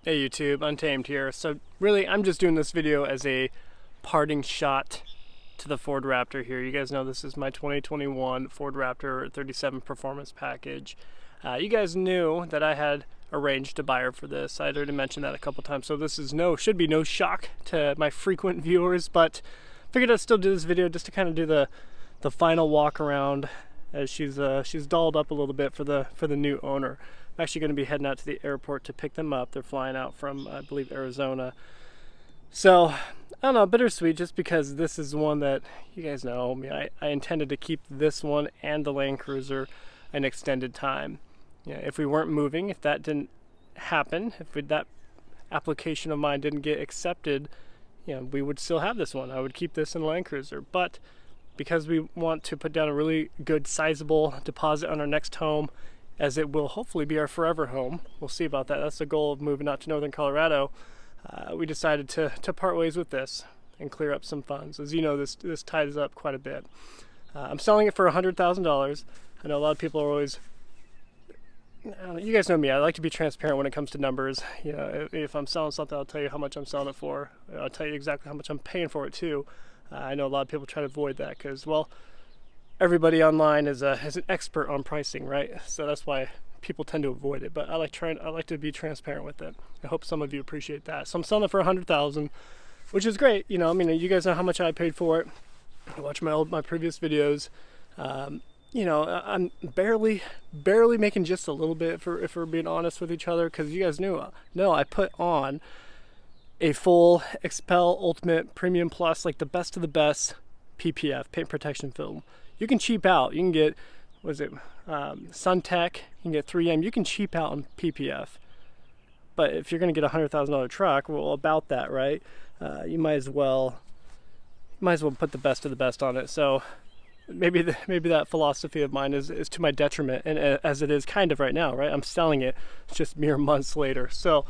Hey YouTube, Untamed here. So really I'm just doing this video as a parting shot to the Ford Raptor here. You guys know this is my 2021 Ford Raptor 37 Performance Package. You guys knew that I had arranged a buyer for this. I'd already mentioned that a couple times, so this is should be no shock to my frequent viewers, but figured I'd still do this video just to kind of do the final walk around as she's dolled up a little bit for the new owner. I'm actually going to be heading out to the airport to pick them up. They're flying out from, I believe, Arizona. So, I don't know, bittersweet, just because this is one that, you guys know, I intended to keep this one and the Land Cruiser an extended time. You know, if we weren't moving, if that didn't happen, that application of mine didn't get accepted, you know, we would still have this one. I would keep this in Land Cruiser. But because we want to put down a really good, sizable deposit on our next home, as it will hopefully be our forever home. We'll see about that. That's the goal of moving out to northern Colorado. We decided to part ways with this and clear up some funds. As you know, this ties up quite a bit. I'm selling it for $100,000. I know a lot of people are always, you guys know me, I like to be transparent when it comes to numbers. You know, if I'm selling something, I'll tell you how much I'm selling it for. I'll tell you exactly how much I'm paying for it too. I know a lot of people try to avoid that because, well, everybody online is an expert on pricing, right? So that's why people tend to avoid it. But I like to be transparent with it. I hope some of you appreciate that. So I'm selling it for $100,000, which is great. You know, I mean, you guys know how much I paid for it. Watch my previous videos. You know, I'm barely making just a little bit, if we're being honest with each other, because you guys know I put on a full Expel Ultimate Premium Plus, like the best of the best PPF, paint protection film. You can cheap out. You can get, Suntech, you can get 3M. You can cheap out on PPF. But if you're going to get a $100,000 truck, well, about that, right? You might as well put the best of the best on it. So maybe that philosophy of mine is to my detriment, and as it is kind of right now, right? I'm selling it just mere months later. So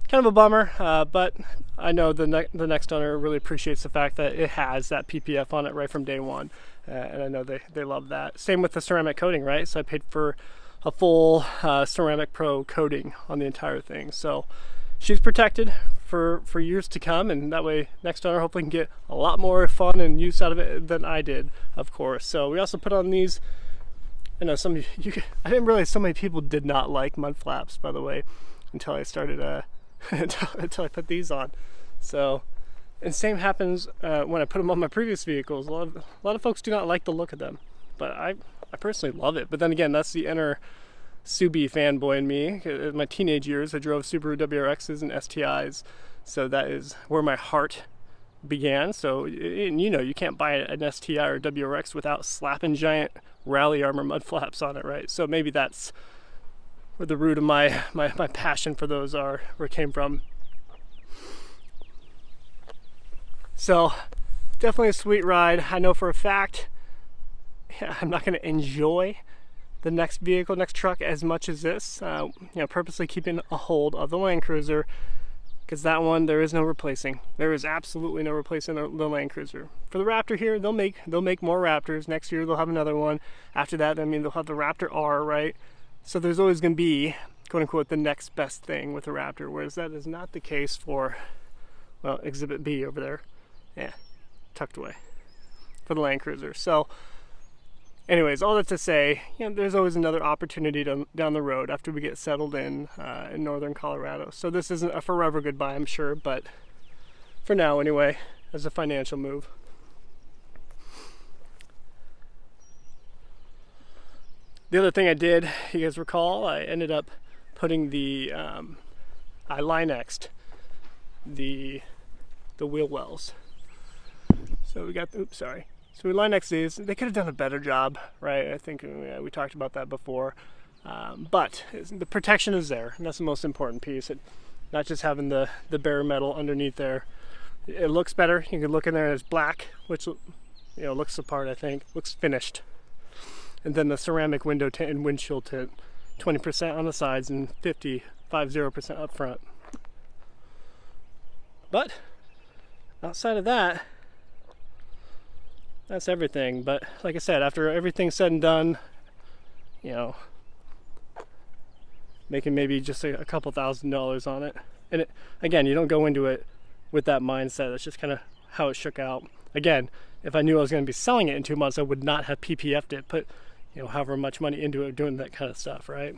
kind of a bummer, but I know the next owner really appreciates the fact that it has that PPF on it right from day one. And I know they love that. Same with the ceramic coating, right? So I paid for a full Ceramic Pro coating on the entire thing. So she's protected for years to come, and that way next owner hopefully can get a lot more fun and use out of it than I did, of course. So we also put on these, I know I didn't realize so many people did not like mud flaps, by the way, until I started, until I put these on. So, and same happens when I put them on my previous vehicles. A lot of folks do not like the look of them, but I personally love it. But then again, that's the inner Subi fanboy in me. In my teenage years, I drove Subaru WRXs and STIs, so that is where my heart began. So, and you know, you can't buy an STI or WRX without slapping giant Rally Armor mud flaps on it, right? So maybe that's where the root of my passion for those where it came from. So definitely a sweet ride. I know for a fact I'm not going to enjoy the next truck as much as this. You know, purposely keeping a hold of the Land Cruiser, because that one there is no replacing. There is absolutely no replacing the Land Cruiser. For the Raptor here, they'll make more Raptors. Next year they'll have another one. After that, I mean, they'll have the Raptor R, right? So there's always going to be, quote unquote, the next best thing with the Raptor, whereas that is not the case for, well, Exhibit B over there. Yeah, tucked away for the Land Cruiser. So anyways, all that to say, you know, there's always another opportunity down the road after we get settled in northern Colorado. So this isn't a forever goodbye, I'm sure, but for now anyway, as a financial move. The other thing I did, you guys recall, I ended up putting I Linexed the wheel wells. So we got, so we Linexed these. They could have done a better job, right? I think we talked about that before. But the protection is there, and that's the most important piece. Not just having the bare metal underneath there. It looks better. You can look in there and it's black, which, you know, looks the part, I think. Looks finished. And then the ceramic window tint and windshield tint, 20% on the sides and 50% up front. But outside of that, that's everything. But like I said, after everything's said and done, you know, making maybe just a couple $1,000s on it, And again, you don't go into it with that mindset. That's just kind of how it shook out. Again, if I knew I was going to be selling it in 2 months, I would not have PPF'd it, put, you know, however much money into it, doing that kind of stuff, right?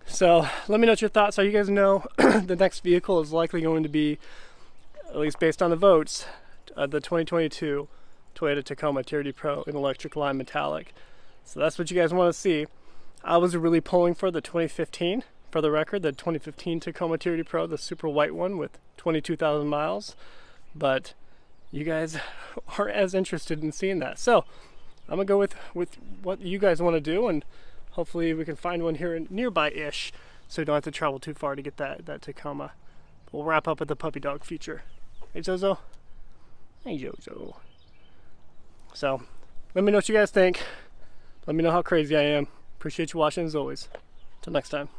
So let me know what your thoughts are. You guys know the next vehicle is likely going to be, at least based on the votes, the 2022 Toyota Tacoma TRD Pro in electric line metallic. So that's what you guys want to see. I was really pulling for the 2015, for the record, the 2015 Tacoma TRD Pro, the super white one with 22,000 miles. But you guys aren't as interested in seeing that. So I'm going to go with what you guys want to do, and hopefully we can find one here nearby-ish so you don't have to travel too far to get that Tacoma. We'll wrap up with the puppy dog feature. Hey, Zozo. Hey, Zozo. So let me know what you guys think. Let me know how crazy I am. Appreciate you watching as always. Till next time.